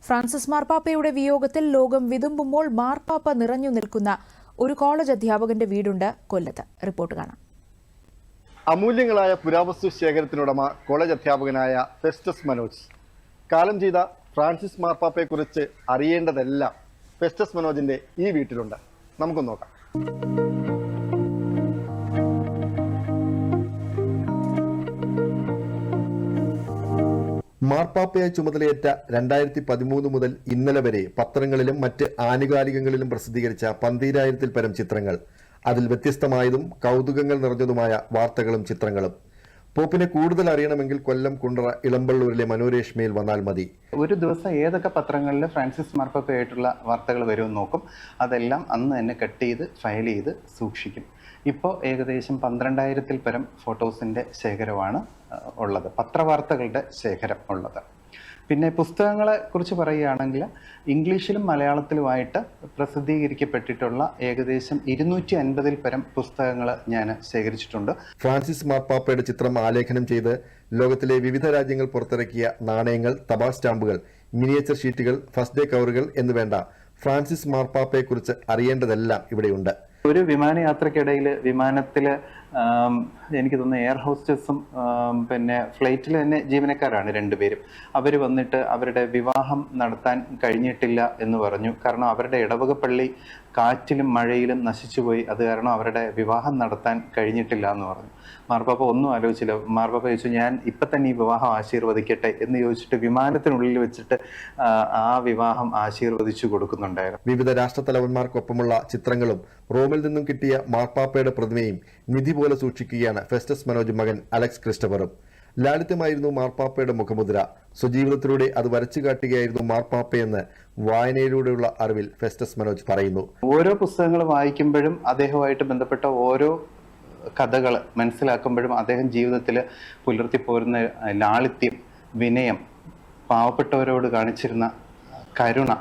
Francis മാർപ്പാപ്പയുടെ വിയോഗത്തിൽ ലോകം വിതുമ്പുമ്പോൾ മാർപ്പാപ്പ നിറഞ്ഞു നിൽക്കുന്ന ഒരു കോളേജ് അധ്യാപകന്റെ വീടുണ്ട് കൊല്ലത്ത്. റിപ്പോർട്ട് കാണാം. അമൂല്യങ്ങളായ പുരാവസ്തു ശേഖരത്തിനുടമ കോളേജ് അധ്യാപകനായ ഫെസ്റ്റസ് മനോജ്. കാലം ചെയ്ത ഫ്രാൻസിസ് മാർപ്പാപ്പയെക്കുറിച്ച് അറിയേണ്ടതെല്ലാം ഫെസ്റ്റസ് മനോജിന്റെ ഈ വീട്ടിലുണ്ട്. നമുക്കൊന്ന് നോക്കാം. മാർപ്പാപ്പയായി ചുമതലയേറ്റ 2013 മുതൽ ഇന്നലെ വരെ പത്രങ്ങളിലും മറ്റ് ആനുകാലികങ്ങളിലും പ്രസിദ്ധീകരിച്ച 12,000-ൽ പരം ചിത്രങ്ങൾ, അതിൽ വ്യത്യസ്തമായതും കൗതുകങ്ങൾ നിറഞ്ഞതുമായ വാർത്തകളും ചിത്രങ്ങളും. പോപ്പിനെ കൂടുതൽ അറിയണമെങ്കിൽ കൊല്ലം കുണ്ടറ ഇളമ്പള്ളൂരിലെ മനോരേഷ്മയിൽ വന്നാൽ മതി. ഒരു ദിവസം ഏതൊക്കെ പത്രങ്ങളിൽ ഫ്രാൻസിസ് മാർപ്പാപ്പയായിട്ടുള്ള വാർത്തകൾ വരുമെന്ന് നോക്കും. അതെല്ലാം അന്ന് തന്നെ കട്ട് ചെയ്ത് ഫയൽ ചെയ്ത് സൂക്ഷിക്കും. ഇപ്പോൾ ഏകദേശം 12,000-ൽ പരം ഫോട്ടോസിൻ്റെ ശേഖരമാണ് ഉള്ളത്, പത്രവാർത്തകളുടെ ശേഖരം ഉള്ളത്. പിന്നെ പുസ്തകങ്ങളെ കുറിച്ച് പറയുകയാണെങ്കിൽ ഇംഗ്ലീഷിലും മലയാളത്തിലുമായിട്ട് പ്രസിദ്ധീകരിക്കപ്പെട്ടിട്ടുള്ള ഏകദേശം 250-ൽ പരം പുസ്തകങ്ങൾ ഞാൻ ശേഖരിച്ചിട്ടുണ്ട്. ഫ്രാൻസിസ് മാർപ്പാപ്പയുടെ ചിത്രം ആലേഖനം ചെയ്ത് ലോകത്തിലെ വിവിധ രാജ്യങ്ങൾ പുറത്തിറക്കിയ നാണയങ്ങൾ, തപാൽ സ്റ്റാമ്പുകൾ, മിനിയേച്ചർ ഷീറ്റുകൾ, ഫസ്റ്റ് ഡേ കവറുകൾ എന്നുവേണ്ട ഫ്രാൻസിസ് മാർപ്പാപ്പയെക്കുറിച്ച് അറിയേണ്ടതെല്ലാം ഇവിടെയുണ്ട്. ഒരു വിമാനയാത്രക്കിടയിൽ വിമാനത്തിൽ എനിക്ക് തോന്നുന്നു എയർ ഹോസ്റ്റസും പിന്നെ ഫ്ലൈറ്റിൽ തന്നെ ജീവനക്കാരാണ് രണ്ടുപേരും. അവർ വന്നിട്ട് അവരുടെ വിവാഹം നടത്താൻ കഴിഞ്ഞിട്ടില്ല എന്ന് പറഞ്ഞു. കാരണം അവരുടെ ഇടവക പള്ളി കാറ്റിലും മഴയിലും നശിച്ചുപോയി. അത് കാരണം അവരുടെ വിവാഹം നടത്താൻ കഴിഞ്ഞിട്ടില്ല എന്ന് പറഞ്ഞു. മാർപ്പാപ്പ ഒന്നും ആലോചിച്ചില്ല. മാർപ്പാപ്പ ചോദിച്ചു, ഞാൻ ഇപ്പം തന്നെ ഈ വിവാഹം ആശീർവദിക്കട്ടെ എന്ന് ചോദിച്ചിട്ട് വിമാനത്തിനുള്ളിൽ വെച്ചിട്ട് ആ വിവാഹം ആശീർവദിച്ചു കൊടുക്കുന്നുണ്ടായിരുന്നു. വിവിധ രാഷ്ട്രത്തലവന്മാർക്കൊപ്പമുള്ള ചിത്രങ്ങളും റോമിൽ നിന്നും കിട്ടിയ മാർപ്പാപ്പയുടെ പ്രതിമയും നിധി പോലെ സൂക്ഷിക്കുകയാണ് ഫെസ്റ്റസ് മനോജ് മകൻ അലക്സ് ക്രിസ്റ്റഫറും. ലാളിത്യമായിരുന്നു മാർപ്പാപ്പയുടെ മുഖമുദ്ര. സ്വജീവിതത്തിലൂടെ അത് വരച്ചു കാട്ടുകയായിരുന്നു മാർപ്പാപ്പയെന്ന് വായനയിലൂടെയുള്ള അറിവിൽ ഫെസ്റ്റസ് മനോജ് പറയുന്നു. ഓരോ പുസ്തകങ്ങൾ വായിക്കുമ്പോഴും അദ്ദേഹവുമായിട്ട് ബന്ധപ്പെട്ട ഓരോ കഥകൾ മനസ്സിലാക്കുമ്പോഴും അദ്ദേഹം ജീവിതത്തിൽ പുലർത്തിപ്പോരുന്ന ലാളിത്യം, വിനയം, പാവപ്പെട്ടവരോട് കാണിച്ചിരുന്ന കരുണ,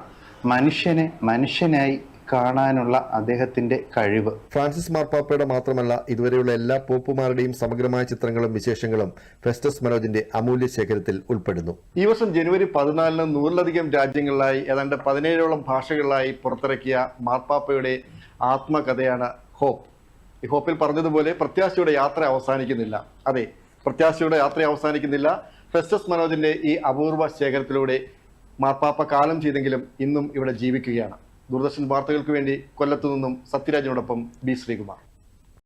മനുഷ്യനെ മനുഷ്യനായി കാണാനുള്ള അദ്ദേഹത്തിന്റെ കഴിവ്. ഫ്രാൻസിസ് മാർപ്പാപ്പയുടെ മാത്രമല്ല, ഇതുവരെയുള്ള എല്ലാ പോപ്പുമാരുടെയും സമഗ്രമായ ചിത്രങ്ങളും വിശേഷങ്ങളും ഫെസ്റ്റസ് മനോജിന്റെ അമൂല്യ ശേഖരത്തിൽ ഉൾപ്പെടുന്നു. ഈ വർഷം ജനുവരി 14-ന് 100-ലധികം രാജ്യങ്ങളിലായി ഏതാണ്ട് 17ഓളം ഭാഷകളിലായി പുറത്തിറക്കിയ മാർപ്പാപ്പയുടെ ആത്മകഥയാണ് ഹോപ്പ്. ഈ ഹോപ്പിൽ പറഞ്ഞതുപോലെ പ്രത്യാശയുടെ യാത്ര അവസാനിക്കുന്നില്ല. അതെ, പ്രത്യാശയുടെ യാത്ര അവസാനിക്കുന്നില്ല. ഫെസ്റ്റസ് മനോജിന്റെ ഈ അപൂർവ ശേഖരത്തിലൂടെ മാർപ്പാപ്പ കാലം ചെയ്തെങ്കിലും ഇന്നും ഇവിടെ ജീവിക്കുകയാണ്. ദൂരദർശൻ വാർത്തകൾക്ക് വേണ്ടി കൊല്ലത്തു നിന്നും സത്യരാജിനോടൊപ്പം ബി ശ്രീകുമാർ.